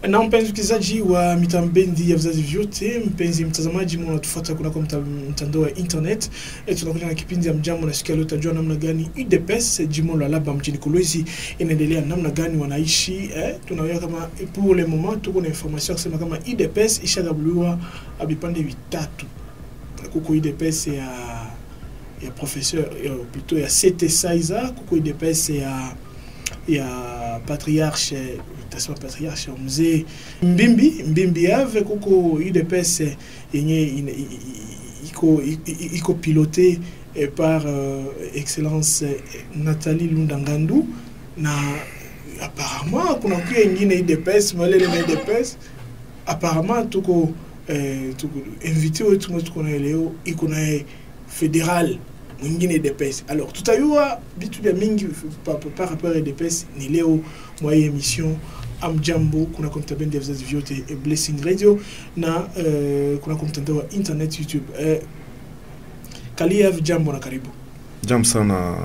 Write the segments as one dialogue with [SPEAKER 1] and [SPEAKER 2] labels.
[SPEAKER 1] Na mpenzi mkizaji wa mitambendi ya vizazi vyote, mpenzi mtazamaji mnatufuata kuna kwa mtandao wa internet, tunakuja na kipindi ya mjambo na siku ya leo tutajua namna gani UDPS jimbo la Laba mjini Kolwezi inaendelea, namna gani wanaishi. Tunaona kama pour le moment tuko na information kusema kama UDPS ishagabuliwa abipande vitatu. Kuko UDPS ya professeur plutôt ya CT Saiza, kuko UDPS ya patriarche patriarche mzee Mbimbi ave, kuko UDPS yenye iko piloté par excellence Nathalie Lundangandu, na apparemment kuna kwa ingine UDPS malele na UDPS apparemment tuko invité wetu tuko na leo iko na fédéral mwingine UDPS. Alors tutayua bitu bya mingi par rapport à UDPS ni leo mwa émission Amjambo kuna kontabende ya vizazi vyote Blessing Radio na kuna mtandao wa internet YouTube. Kalia Jambo na karibu.
[SPEAKER 2] Jambo sana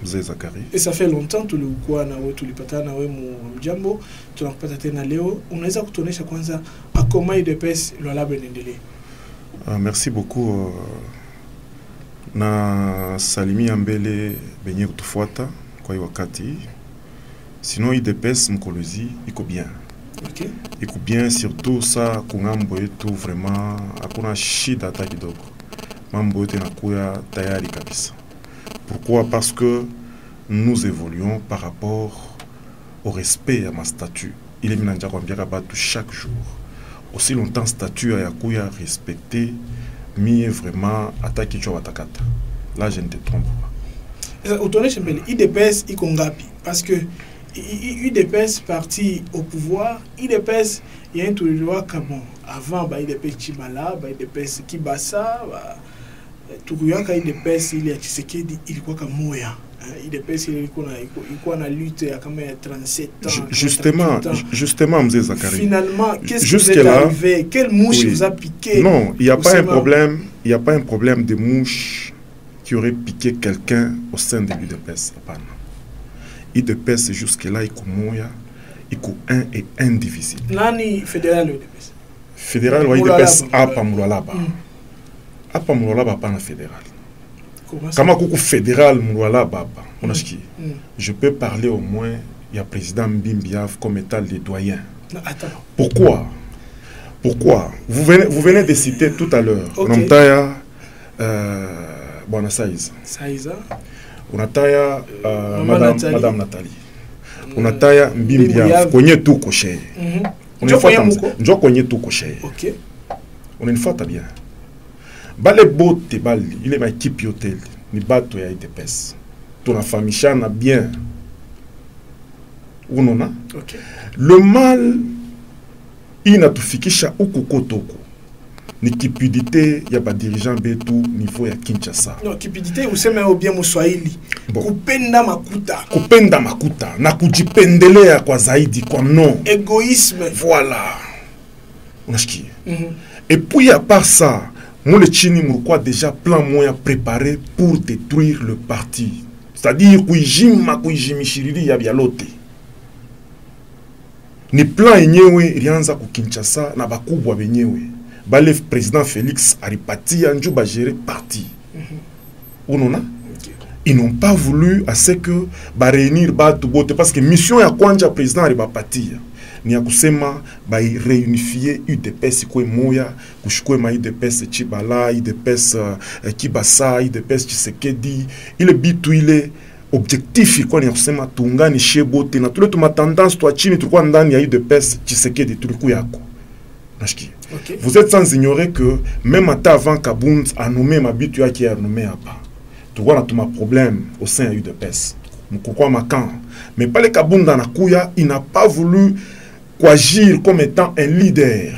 [SPEAKER 2] mzee Zakari.
[SPEAKER 1] Et ça fait longtemps tulikuwa na wewe, tulipatana na wewe Mjambo, tunakupata tena leo. Unaweza kutuonesha kwanza akoma UDPS Lwalaba inaendelea?
[SPEAKER 2] Merci beaucoup. Na salimia mbele benye kutufuata kwa hii wakati. Sinon UDPS Mkolwezi iko bien.
[SPEAKER 1] OK.
[SPEAKER 2] Iko bien, surtout ça kungambo yetu vraiment hakuna shida hata kidogo. Mambo yote nakuya tayari kabisa. Pourquoi? Parce que nous évoluons par rapport au respect à ma statut. Il est minanja kwambia kabatu chaque jour. Aussi longtemps statut ya kuya respecter mi vraiment attaque kichwa watakata. Là je ne te trompe pas.
[SPEAKER 1] Utoneshe mbele UDPS iko ngapi? Parce que UDPS parti au pouvoir, UDPS il y a un tour comme avant ba UDPS Chibala, ba UDPS Kibasa, tukuyaka UDPS ile ya Tshisekedi ilikuwa kama moya. UDPS ilikuwa na lutte ya kama ya 37 ans.
[SPEAKER 2] Justement mzee Zakari.
[SPEAKER 1] Finalement, qu'est-ce qui vous est arrivé? Quelle mouche vous a piqué?
[SPEAKER 2] Non, il y a pas un problème, il y a pas un problème de mouche qui aurait piqué quelqu'un au sein de l'UDPS. UDPS jusque-là, il y a un et indivisible.
[SPEAKER 1] Nani fédéral UDPS?
[SPEAKER 2] Fédéral ou UDPS apa Mulwalaba. Apa Mulwalaba pas na fédéral. Comment coucou fédéral Mulwalaba? Je peux parler au moins, il y a président Mbimbiav comme état le doyen. Pourquoi? Vous venez de citer tout à l'heure.
[SPEAKER 1] Okay.
[SPEAKER 2] Bona Saiza.
[SPEAKER 1] Unataya
[SPEAKER 2] Madame Nathalie. Unataya Mbimbiav kwenye tu koshe. Njo kwenye tu koshe.
[SPEAKER 1] OK.
[SPEAKER 2] Unanifuata bien. Bale bote bali ile ma équipe hotel ni bato ya UDPS. Tunafamishana bien. Unona?
[SPEAKER 1] OK.
[SPEAKER 2] Le mal inatufikisha huku kotoko. Ni cupidité ya ba dirigeant betu niveau ya Kinshasa.
[SPEAKER 1] Non, cupidité useme au bien Mswahili.
[SPEAKER 2] Bon.
[SPEAKER 1] Kupenda makuta
[SPEAKER 2] na kujipendelea kwa zaidi kwa non.
[SPEAKER 1] Égoïsme.
[SPEAKER 2] Voilà. Unashiki. Et puis à part ça, Moule Chini mulikuwa déjà plan moya préparé pour détruire le parti. C'est-à-dire kuijimishiriri ya bialote. Ni plan yenyewe ilianza ku Kinshasa na bakubwa benyewe. Bale président Félix Aripati anju ba gérer parti. Unona? Ils n'ont pas voulu à ce que ba réunir ba tubote parce que mission ya kwanja président Aripati ni ya kusema ba réunifier UDPS kwa moya kushukwe ma UDPS Chibala, UDPS Kibasa, UDPS Tshisekedi. Ile bitu ile objectif ilikuwa ni ya kusema tuunganishe bote na tule tuma tendance twa chini tulikuwa ndani ya UDPS Tshisekedi tulikuwa yako. Nashiki.
[SPEAKER 1] Okay.
[SPEAKER 2] Vous êtes sans ignorer que même avant Kabound a nommé ma bitu qui a nommé Abba. Tu vois tout ma problème au sein de UDPS. Mkukwa makan. Mais pas les Kabound na kuya, il n'a pas voulu agir comme étant un leader.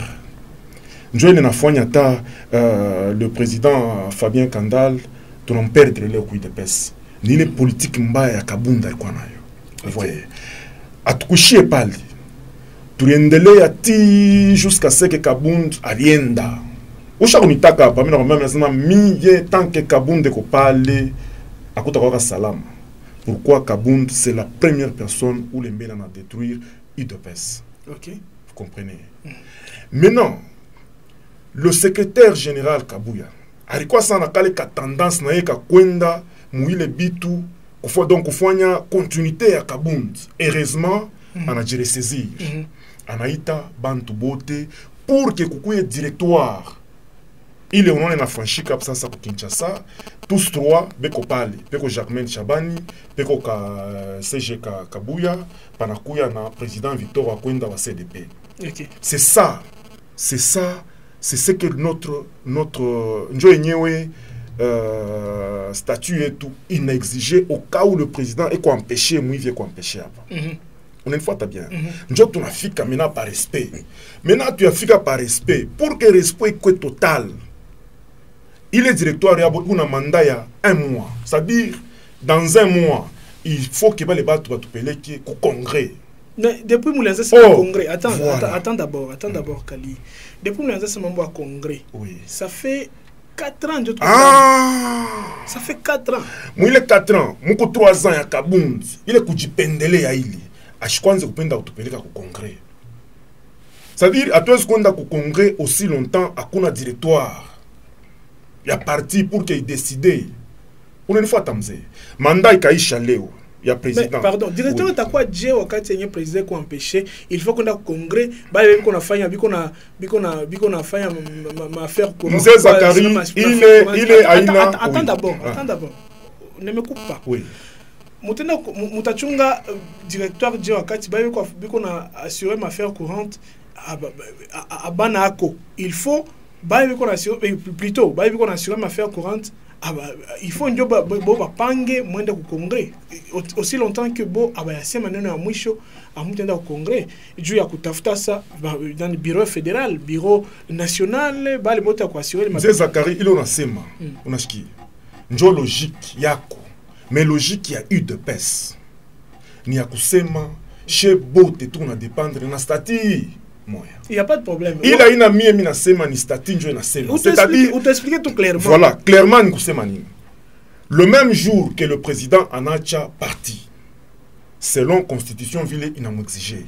[SPEAKER 2] Njoy na fonyata le président Fabien Kandal, tu n'en perdre le UDPS. Ni les politiques mbaya ya Kabound alikuwa nayo. Vous voyez. Atukushie pali. Tuliendelea ti jusqu'à ce que Kabound alienda. Ocha unitaka hapa mimi nakwambia nasema mie tant que Kabund ko pale akutakwaka salama. Pourquoi Kabund c'est la première personne où les Mbena na détruire UDPS.
[SPEAKER 1] OK.
[SPEAKER 2] Vous comprenez? Maintenant le secrétaire général Kabuya alikuwa sana kale ka tendance na yeka kwenda muile bitu donc kufanya continuité ya Kabund. Heureusement anajire saisir. Anaita bantu bote pour que kukuye directoire. Il est on a franchi cap ça pour Kinshasa. Tous trois beko pale, beko Jacquemain Chabani, beko CG Kabuya, panakuya na président Victor Wakwenda wa CDP.
[SPEAKER 1] OK.
[SPEAKER 2] C'est ça. C'est ce que notre Njoenyewe statut et tout, il n'a exigé au cas où le président est empêché, moi il vient empêcher après. On a une fois, t'as bien. Nous tu as fait maintenant par respect. Maintenant, tu as fait par respect. Pour que le respect soit total, il est directoire, il y a un mandat il y a 1 mois. C'est-à-dire, dans 1 mois, il faut que les battre au congrès.
[SPEAKER 1] Mais depuis Moulanza, c'est un congrès. Attends,
[SPEAKER 2] voilà.
[SPEAKER 1] Attends d'abord, Kali. Depuis Moulanza, c'est un congrès.
[SPEAKER 2] Oui.
[SPEAKER 1] Ça fait 4 ans. Ça fait 4 ans.
[SPEAKER 2] Moi, il est 4 ans. Moi, 3 ans, il y a Kabund. Il est Kujipendele ya ili. Ashikwanze kupenda kutupeleka ku congrès. C'est-à-dire, atuwezi kwenda ku congrès aussi longtemps hakuna directoire. Ya parti pour qu'il décide. On une fois tamze. Mandat ikaisha leo ya président.
[SPEAKER 1] Mais, pardon, directeur oui. Takuwa je wakati yenye président ko empêcher, il faut qu'on a congrès, ba biko na fanya biko na fanya ma affaire pour
[SPEAKER 2] Mzee Zakari, il est aina.
[SPEAKER 1] Attends d'abord. Ne me coupe pas.
[SPEAKER 2] Oui.
[SPEAKER 1] Mutenda mutachunga directeur je wakati ba biko na assurer ma affaire courante à Banako. Il faut ba biko na assurer plutôt ba biko na assurer ma affaire courante. Il faut ndio ba pange mwende ku congrès aussi longtemps que bo yase maneno ya mwisho amutenda ku congrès juu ya kutafuta ça dans le bureau fédéral, bureau national bali bota kwa assurer
[SPEAKER 2] Mzee Zakari il onasema unashiki ndio logique yako mais logique ya UDPS ni ya kusema chez bote tu na dépendre na statut moya.
[SPEAKER 1] Il n'y a pas de problème.
[SPEAKER 2] Il a une amie mina sema ni statut njo na sema. C'est-à-dire
[SPEAKER 1] t'expliquer tout clairement.
[SPEAKER 2] Voilà, clairement ni kusema nini. Le même jour que le président Anacha parti, selon constitution vile inamexige.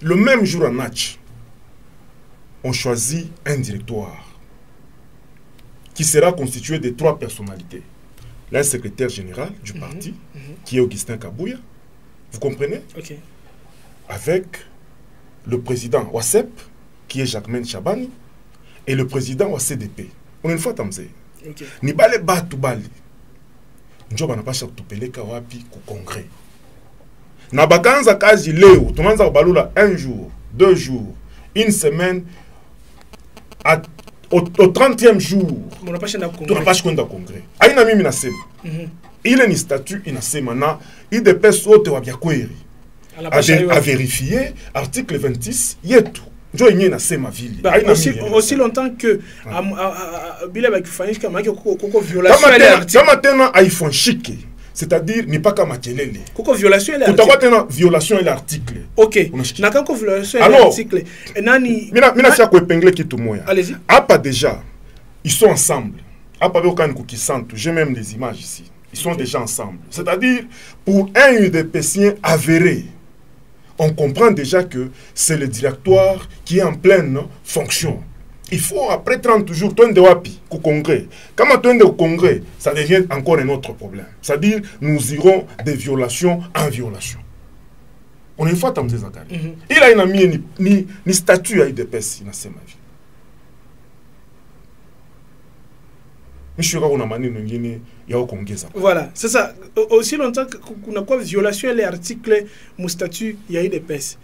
[SPEAKER 2] Le même jour Anacha, on choisit un directoire qui sera constitué de 3 personnalités. L'un secrétaire général du parti, qui est Augustin Kabuya. Vous comprenez?
[SPEAKER 1] OK.
[SPEAKER 2] Avec le président Wassep, qui est Jacquemain Chabani, et le président wa CDP. On a une fois tamze.
[SPEAKER 1] OK.
[SPEAKER 2] Ni bale batu bali. Njoba na pasha kutupeleka wapi ku congrès. Na bakanza kazi leo, tunaanza kubalula 1 jour, 2 jours, 1 semaine, au 30e jour.
[SPEAKER 1] On n'a pas chanda congrès.
[SPEAKER 2] Tu n'as pas chanda congrès. Aina mimi nasema. Il est ni statut inasema na IDPS wote wa byakweri. À vérifier article 26 yetu njo yenye nasema vile
[SPEAKER 1] aussi longtemps que bila bakifanyika kama koko violation ile article
[SPEAKER 2] kama tena haifanshike c'est-à-dire ni pas kama kelele
[SPEAKER 1] koko violation ile
[SPEAKER 2] article kutakuwa tena violation ile article.
[SPEAKER 1] OK na kama violation ile article nani
[SPEAKER 2] mina sia kuepingle kitu moya.
[SPEAKER 1] Allez-y.
[SPEAKER 2] Hapa déjà ils sont ensemble hapa beko kan kukisantu j'ai même des images ici ils sont déjà ensemble c'est-à-dire pour un UDPSien avéré. On comprend déjà que c'est le directoire qui est en pleine fonction. Il faut, après 30 jours, tu es wapi au congrès. Quand tu es au congrès, ça devient encore un autre problème. C'est-à-dire, nous irons de violation en violation. On est une fois, Tamzé Zakari. Il a une amie, ni statut à IDPS, il a ma vie.
[SPEAKER 1] Voilà, c'est ça. Aussi longtemps qu'on a quoi violation les articles, mon statut, il y a eu des pèses.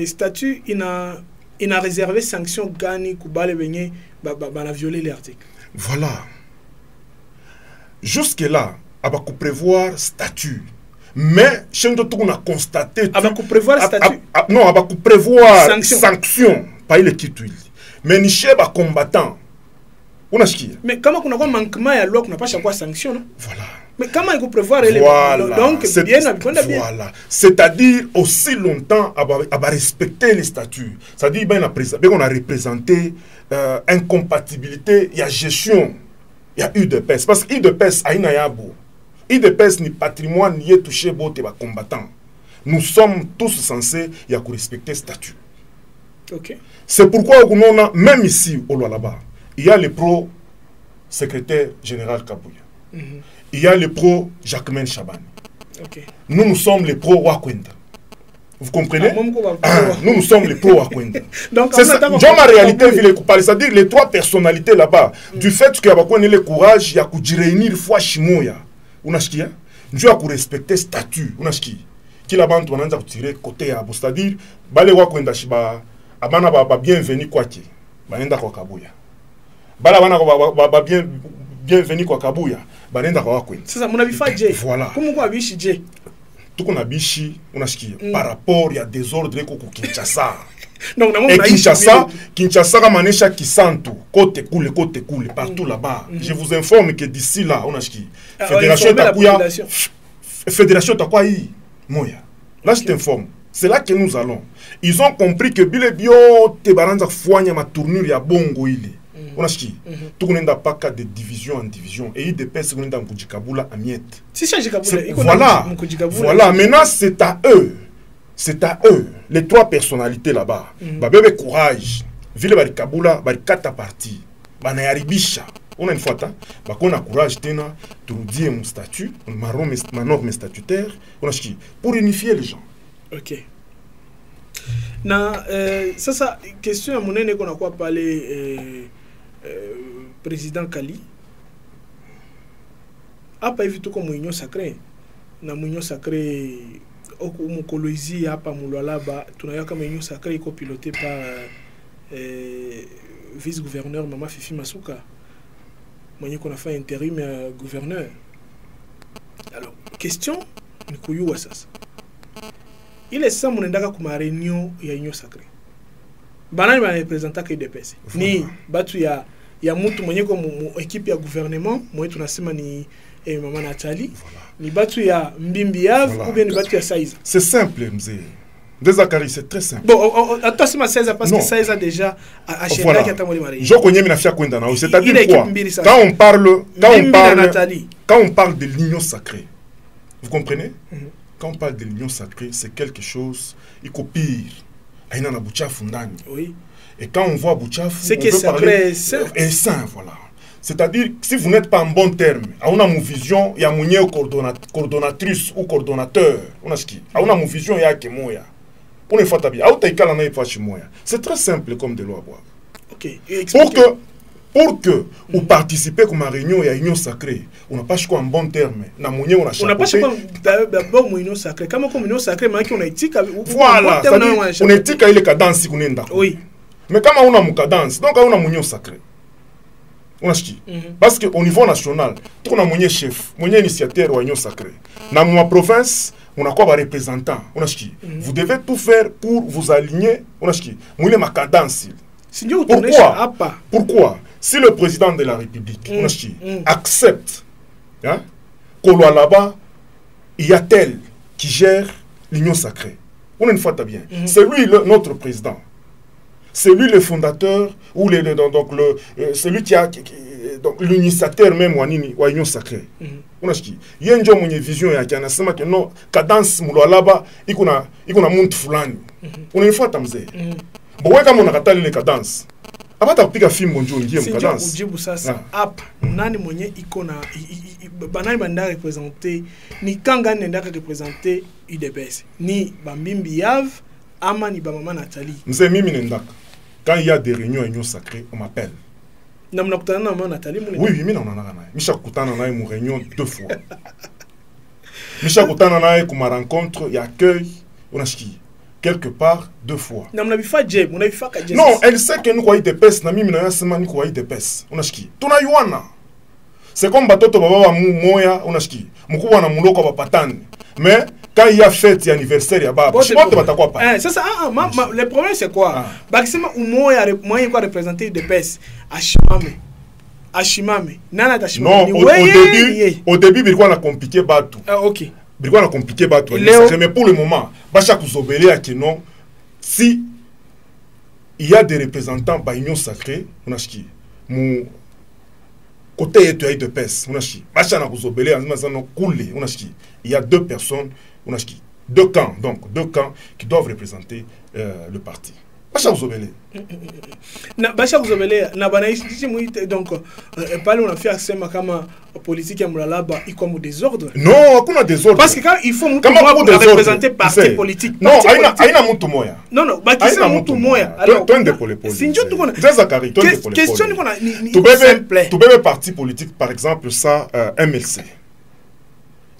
[SPEAKER 1] Statut, il a réservé sanction gani kubale benye a violé les articles.
[SPEAKER 2] Voilà. Jusque là, on va prévoir statut. Mais chez nous on a constaté.
[SPEAKER 1] On va prévoir statut.
[SPEAKER 2] Non, on va prévoir sanction. Pas il est mais ni chez combattant.
[SPEAKER 1] Mais comment on a un manquement à la loi qu'on n'a pas chaque sanction, non?
[SPEAKER 2] Voilà.
[SPEAKER 1] Mais comment il faut prévoir les
[SPEAKER 2] voilà.
[SPEAKER 1] Donc, bien,
[SPEAKER 2] voilà. C'est-à-dire aussi longtemps à respecter les statuts. C'est-à-dire qu'on a représenté incompatibilité, il y a gestion, il y a UDPS. Parce que UDPS a une ayabo. UDPS ni patrimoine ni touché bote ba combattant. Nous sommes tous censés respecter le statut.
[SPEAKER 1] Okay.
[SPEAKER 2] C'est pourquoi on a, même ici au Lualaba, il y a le pro-secrétaire général Kabouya. Il y a le pro-Jacquemaine Chabani. Okay. Nous sommes les pro-Wakwenda. Vous comprenez? Nous sommes les pro-Wakwenda. C'est ça. Dans ma réalité, c'est-à-dire les trois personnalités là-bas, du fait qu'il y a le courage, il y a de réunir fois Chimoya. Nous avons respecter le statut. Qui là-bas, on a tiré côté à c'est-à-dire, les Wakwenda Shiba, abana ba bienvenue quoi qui, banenda kwa Kabuya. Bala bana bienvenue kwa Kabuya.
[SPEAKER 1] C'est ça, mon avis, Fadje.
[SPEAKER 2] Voilà.
[SPEAKER 1] Comment on a vu Fadje?
[SPEAKER 2] Tout qu'on a bichi, on a ski. Par rapport, il y a des ordres au Kinshasa.
[SPEAKER 1] Donc,
[SPEAKER 2] et Kinshasa a manécha Kisantu, côté coule, partout là-bas. Je vous informe que d'ici là, on a ski. Fédération Takuaï, Moya. Là, je t'informe. C'est là que nous allons. Ils ont compris que Bilebio, Tebaranza Fouania, ma tournure, ya bongo il est. On a ski. Tout le monde n'a pas cas de division en division. Et il dépêche que nous avons Kabula à miette. Voilà. Voilà. Maintenant, c'est à eux. C'est à eux. Les trois personnalités là-bas. Babebe courage. Ville Bari Kabula, Bari Kata parti. Banayaribisha. On a une fois, on a courage, pour dire mon statut, ma norme statutaire. On a ski. Pour unifier les gens.
[SPEAKER 1] Ok. Ça, question à mon aîné qu'on a quoi parler. Président Kali a pas évité comme union sacrée na union sacrée au Mokolozi a pas Moulalaba tu n'as comme union sacrée copilotée par vice-gouverneur Mama Fifi Masuka moi qu'on a fait intérim gouverneur. Alors question Nikuyu Wassas il est ça mon endaka comme réunion il y a union sacrée banani ba représenter que UDPS ni batu ya mtu mwenye kwa équipe ya gouvernement moi tunasema ni Maman Nathalie ni batu ya Mbimbi Yav ou bien ni batu ya Saiza. C'est
[SPEAKER 2] simple mzee. Désakari c'est très simple.
[SPEAKER 1] Bon attends c'est ma Saiza parce que Saiza déjà acheté qui attend moi marié.
[SPEAKER 2] Je connais mina fia kwenda na c'est-à-dire quoi quand on parle de l'union sacrée. Vous comprenez? Quand on parle de l'union sacrée, c'est quelque chose il copie aina na buchafu ndani. Oui. Et quand on voit Bouchaf,
[SPEAKER 1] c'est que sacré
[SPEAKER 2] et saint, voilà. C'est-à-dire, si vous n'êtes pas en bon terme, on a une vision, il y a une coordonnatrice ou coordonnateur, on a ce qui, on a une vision, il y a que moi. On est fatigué. C'est très simple comme de loi à boire.
[SPEAKER 1] Ok.
[SPEAKER 2] Pour que vous participez comme une réunion et à une union sacrée, on n'a pas choisi en bon terme. On
[SPEAKER 1] n'a pas choisi d'abord une union sacrée. Comment une union sacrée, mais on a éthique.
[SPEAKER 2] Voilà. On a éthique avec les cadences.
[SPEAKER 1] Oui.
[SPEAKER 2] Mais quand on a une cadence, donc on a une union sacrée. On a ce qui. Parce qu'au niveau national, on a un chef, un initiateur ou une union sacrée. Dans ma province, on a quoi un représentant. On a ce qui. Vous devez tout faire pour vous aligner. On a ce qui. On a ma cadence. Pourquoi? Si le président de la République on a ce qui, accepte hein, qu'on soit là-bas, il y a tel qui gère l'union sacrée. On a une fois bien. C'est lui notre président. C'est lui le fondateur ou celui qui a l'initiateur même de l'union sacrée. On a ce qui. Il y a une vision qui a que non cadence là-bas, il y a un monde fulani. On a une fois tamzé. Bon ouais comme on a raté les cadences. Abata pika film bonjour ngie mkadance.
[SPEAKER 1] Ujibu sasa hapa nani mwenye iko na banani banda représenter ni kanga nenda représenter UDPS ni Bambimbi Yav ama ni Maman Nathalie.
[SPEAKER 2] Mzee mimi nendaka. Quand il y a des réunions à union sacrée, on m'appelle.
[SPEAKER 1] Na mnakutana na Maman Nathalie mune?
[SPEAKER 2] Oui, mimi naona naye. Misha kutana naye mu réunion 2 fois. Misha kutana naye kuma rencontre et accueil on a ski. Quelque part 2 fois.
[SPEAKER 1] Non,
[SPEAKER 2] elle sait que nous croyons des pes, na mimi na yasema ni croyons des pes. On a ski. Tuna yuana. C'est comme batoto baba moya on a ski. Mukubwa na muloko ba patane. Mais quand il y a fête et anniversaire ya baba, je pense batakuwa pas.
[SPEAKER 1] Ça le problème c'est quoi? Bakisema umoya moyen quoi représenter des pes. ashimame nana
[SPEAKER 2] non au début bilikuwa na compliqué batu
[SPEAKER 1] OK
[SPEAKER 2] bilikuwa na compliqué batu mais pour le moment bacha kuzobelea que non si il y a des représentants ba union sacrée unashiki mu côté yetu ya de pes unashiki bacha na kuzobelea nzima sana kule unashiki il y a deux personnes unashiki deux camps qui doivent représenter le parti. Bacha kuzobelea
[SPEAKER 1] na bacha kuzobelea na banaishi muite donc pale unafia kusema kama politique ya Mulalaba iko mu désordre.
[SPEAKER 2] Non, hakuna désordre.
[SPEAKER 1] Parce que quand il faut mtu moya pour représenter parti politique.
[SPEAKER 2] Non, haina mtu moya.
[SPEAKER 1] Non, bakisa mtu moya.
[SPEAKER 2] Alors, twende pole pole.
[SPEAKER 1] Sinjo tuko na.
[SPEAKER 2] Zakari, twende pole pole.
[SPEAKER 1] Question niko na ni
[SPEAKER 2] simple. Tu bebe parti politique par exemple ça MLC.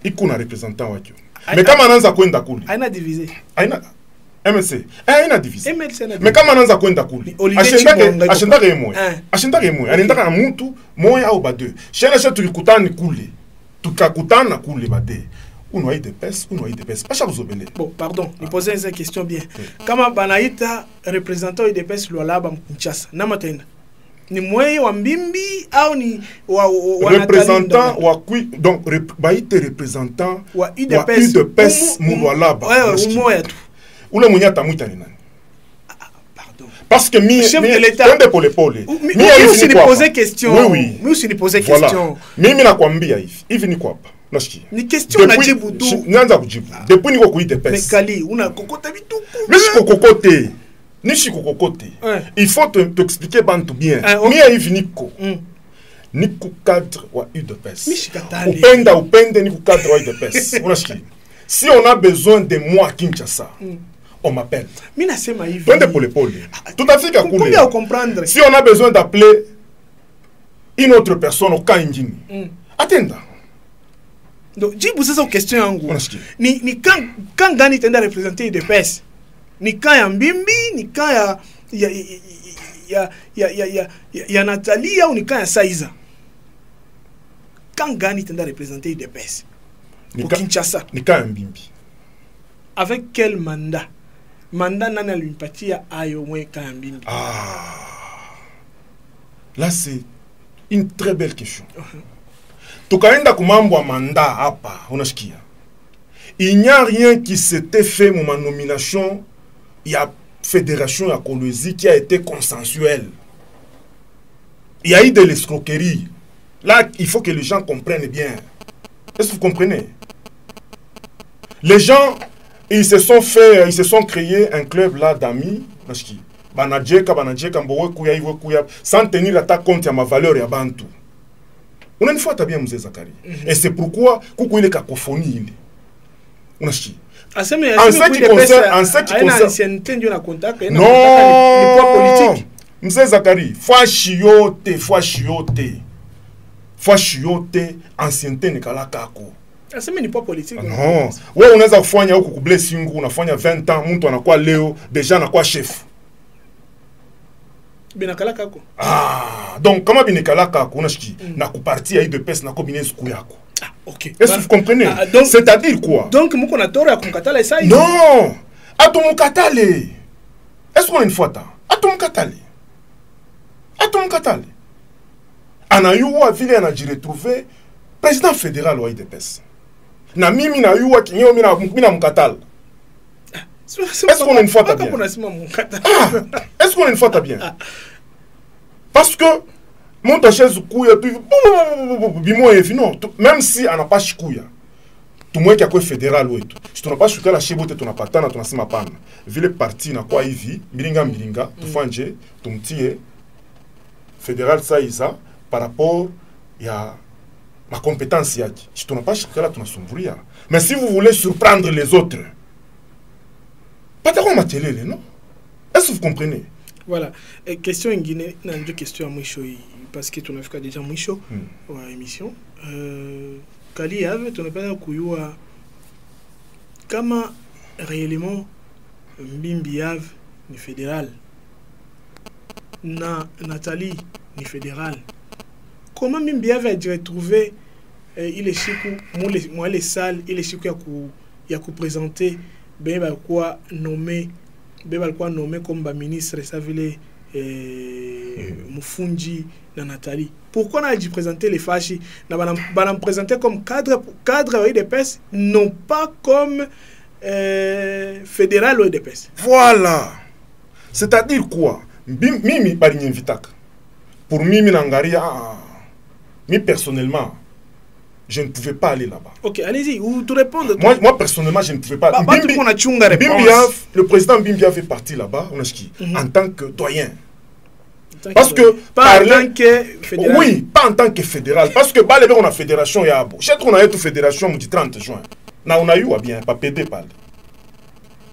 [SPEAKER 2] Iko na représentant wake. Mais kama anaanza kwenda kule.
[SPEAKER 1] Haina divisé.
[SPEAKER 2] Haina MLC. Haina divisé.
[SPEAKER 1] MLC na.
[SPEAKER 2] Mais kama anaanza kwenda kule. Ashendaka yemwe. Anaendaka na mtu moya au ba deux. Shena sha tulikutana kule. Tukakutana kule bade. Uno aide pes. Pacha kuzobele.
[SPEAKER 1] Bon, pardon, ni poser cette question bien. Kama banaita représentant de pes Lualaba Kinshasa. Na matenda. Ni mweye wa mbimbi au ni wa
[SPEAKER 2] représentant wa kui donc baite représentant
[SPEAKER 1] wa UDPS
[SPEAKER 2] Lualaba.
[SPEAKER 1] Ouais, umoya tu.
[SPEAKER 2] Ule mwenye atamuita ni nani?
[SPEAKER 1] Pardon.
[SPEAKER 2] Parce que
[SPEAKER 1] chef de l'État
[SPEAKER 2] twende pole pole.
[SPEAKER 1] Mimi aussi ni poser question.
[SPEAKER 2] Oui.
[SPEAKER 1] Mimi aussi ni poser question.
[SPEAKER 2] Mimi nakwambia hivi ni kwa hapa. Nasikia.
[SPEAKER 1] Ni question na jibu tu.
[SPEAKER 2] Nianza kujibu. Depuis niko ku UDPS.
[SPEAKER 1] Mais Kali, una kokota vituko.
[SPEAKER 2] Mais si kokote. Nishi kokote. Il faut t'expliquer bantu bien. Mimi hivi niko. Niko cadre wa UDPS. Upende niko cadre wa UDPS. Unasikia? Si on a besoin de moi à Kinshasa, on m'appelle.
[SPEAKER 1] Twende
[SPEAKER 2] pole pole. Tout à fait
[SPEAKER 1] comprendre.
[SPEAKER 2] Si on a besoin d'appeler une autre personne au cas ingini, attends.
[SPEAKER 1] Donc, jibu sasa question yangu. Ni quand gani tenda représenter de pes. Ni quand ya mbimbi, ni quand ya Nathalie ou ni quand ya Saiza. Quand gani tenda représenter de pes. Au Kinshasa.
[SPEAKER 2] Ni quand ya mbimbi.
[SPEAKER 1] Avec quel mandat? Mandat nana l'unipatia ayo mwe quand ya mbimbi.
[SPEAKER 2] Là c'est une très belle question. Tukaenda kumambo mandat hapa, unasikia. Il n'y a rien qui s'était fait mon nomination, il y a fédération à Kolwezi qui a été consensuelle. Il y a eu de l'escroquerie. Là, il faut que les gens comprennent bien. Est-ce que vous comprenez? Les gens, ils se sont créés un club là d'amis, sans tenir à compte à ma valeur et à Bantu. On a une fois bien Mzee Zakari. Et c'est pourquoi kuku ile cacophonie ile. Unashiki.
[SPEAKER 1] En ce qui concerne
[SPEAKER 2] le poids politique. Mzee Zakari, fois chiote, ancienneté ne kala kako.
[SPEAKER 1] Aseme ni poids politique.
[SPEAKER 2] Non. Wewe unaweza kufanya huko ku blessing unafanya 20 ans, mtu anakuwa leo déjà anakuwa chef.
[SPEAKER 1] Binakala kako.
[SPEAKER 2] Donc comment binakala kako unashiki na kupartia hii de pesa na combiner siku yako.
[SPEAKER 1] OK.
[SPEAKER 2] Est-ce que vous comprenez? C'est-à-dire quoi?
[SPEAKER 1] Donc muko na toro ya kumkatala isa hivi.
[SPEAKER 2] Non. Atumukatale. Est-ce qu'on a une fois ta? Atumukatale. Anayuwa vile anajiretrouver président fédéral wa IDPS. Na mimi na yuwa kinyo mina mukatala. Est-ce qu'on a une fois ta bien? Est-ce qu'on a une fois ta bien? Parce que mon chaise kouya tu bimo et non, même si on n'a pas chikouya. Tout moi qui a quoi fédéral ou tout. Si tu n'as pas chikouya la chebote tu n'as pas tana tu n'as sima pan. Vile parti na quoi hivi, miringa tu fanje, tu mtie fédéral ça isa par rapport à ma compétence yaki. Si tu n'as pas chikouya tu n'as sombria. Mais si vous voulez surprendre les autres, pas de quoi m'atteler, non? Est-ce que vous comprenez?
[SPEAKER 1] Voilà. Et question en Guinée, il y a deux questions à Moucho, parce que tu as fait déjà Moucho, à l'émission. Kali Ave, tu n'as pas dit comment réellement Mbimbi Ave ni fédéral, Nathalie ni fédéral. Comment Mbimbi Ave a été retrouvé, il est chico, moi les salles, il est chico il a présenté, ben quoi nommé comme ministre ça ville Mufunji na Nathalie. Pourquoi on a dit présenter les Fachi? On a présenté comme cadre UDPS, non pas comme fédéral UDPS.
[SPEAKER 2] Voilà. C'est-à-dire quoi? Mimi bari invitaka. Pour Mimi Nangaria, moi personnellement, je ne pouvais pas aller là-bas.
[SPEAKER 1] Ok, allez-y, vous te répondez.
[SPEAKER 2] Moi personnellement, je ne pouvais pas. Le président Bimbia fait partie là-bas, en tant que doyen. Parce que
[SPEAKER 1] pas en tant que fédéral.
[SPEAKER 2] Oui, pas en tant que fédéral. Parce que on a fédération, il y a beau. Chaque on a eu fédération le 30 juin. On a eu bien, pas PD parle.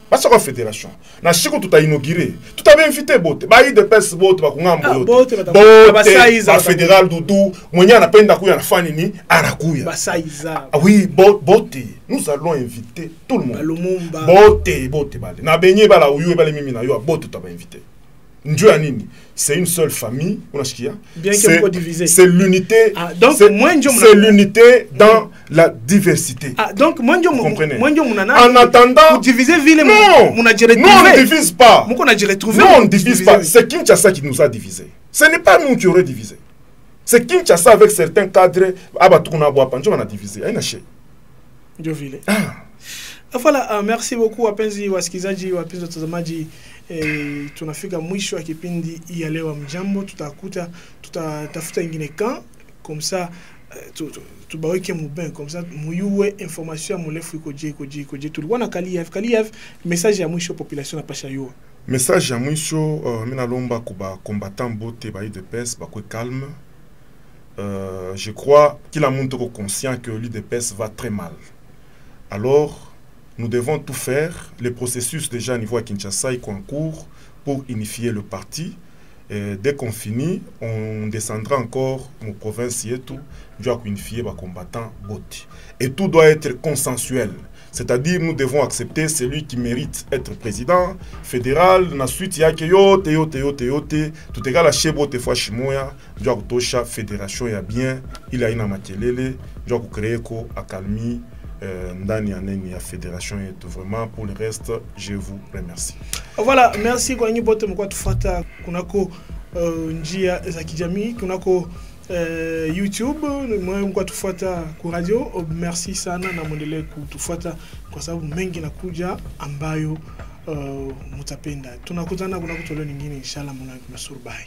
[SPEAKER 2] Parce que la fédération, na chiko tout a inauguré. Tout avait invité bote. Ba yi de pes bote ba kungambo. Bote ba fédéral doudou, mwenye anapenda kuya na fani ni anakuya.
[SPEAKER 1] Ba saiza.
[SPEAKER 2] Ah oui, bote. Nous allons inviter tout le monde. Bote bale. Na benye bala uyu bale mimi na yo bote tu as invité. Ndieu anini, c'est une seule famille,
[SPEAKER 1] bien que divisé.
[SPEAKER 2] C'est l'unité.
[SPEAKER 1] Ah, donc
[SPEAKER 2] c'est l'unité dans la diversité.
[SPEAKER 1] Ah, donc
[SPEAKER 2] vous comprenez?
[SPEAKER 1] En
[SPEAKER 2] attendant,
[SPEAKER 1] vous divisez ville.
[SPEAKER 2] Non, on ne divise pas.
[SPEAKER 1] Non,
[SPEAKER 2] on ne divise pas. C'est Kinshasa qui nous a divisé. Ce n'est pas nous qui aurions divisé. C'est Kinshasa avec certains cadres. On a divisé.
[SPEAKER 1] Voilà, merci beaucoup wapenzi wasikizaji, wapenzi watazamaji. Tunafika mwisho wa kipindi ya leo Mjambo. Tutatafuta ingine kan comme ça tubaweke mubin comme ça muyuwe information mulefu ikoje tulikuwa na Kaliev message ya mwisho population na pasha yo.
[SPEAKER 2] Message ya mwisho mina lomba kuba combattant bote ba UDPS ba calme. Je crois qu'il a montré conscient que l'UDPS va très mal. Alors nous devons tout faire. Le processus déjà au niveau à Kinshasa est en cours pour unifier le parti. Et dès qu'on finit, on descendra encore aux provinces et tout, doit unifier les combattants botti. Et tout doit être consensuel. C'est-à-dire nous devons accepter celui qui mérite être président fédéral. Ensuite, il y a que tout égal à Chebote fois Chimoya, doit tosha fédération ya bien, il a une makelele, doit créer ko akalmi. Ndani ya fédération et tout vraiment pour le reste je vous remercie.
[SPEAKER 1] Voilà, merci kwa nyibote mko tufata kunako njia za kijamii kunako YouTube mwe mko tufata ku radio. Merci sana na muendelee kutufuata kwa sababu mengi nakuja ambayo mutapenda. Tunakutana kunako toleo nyingine inshallah. Muna surbai.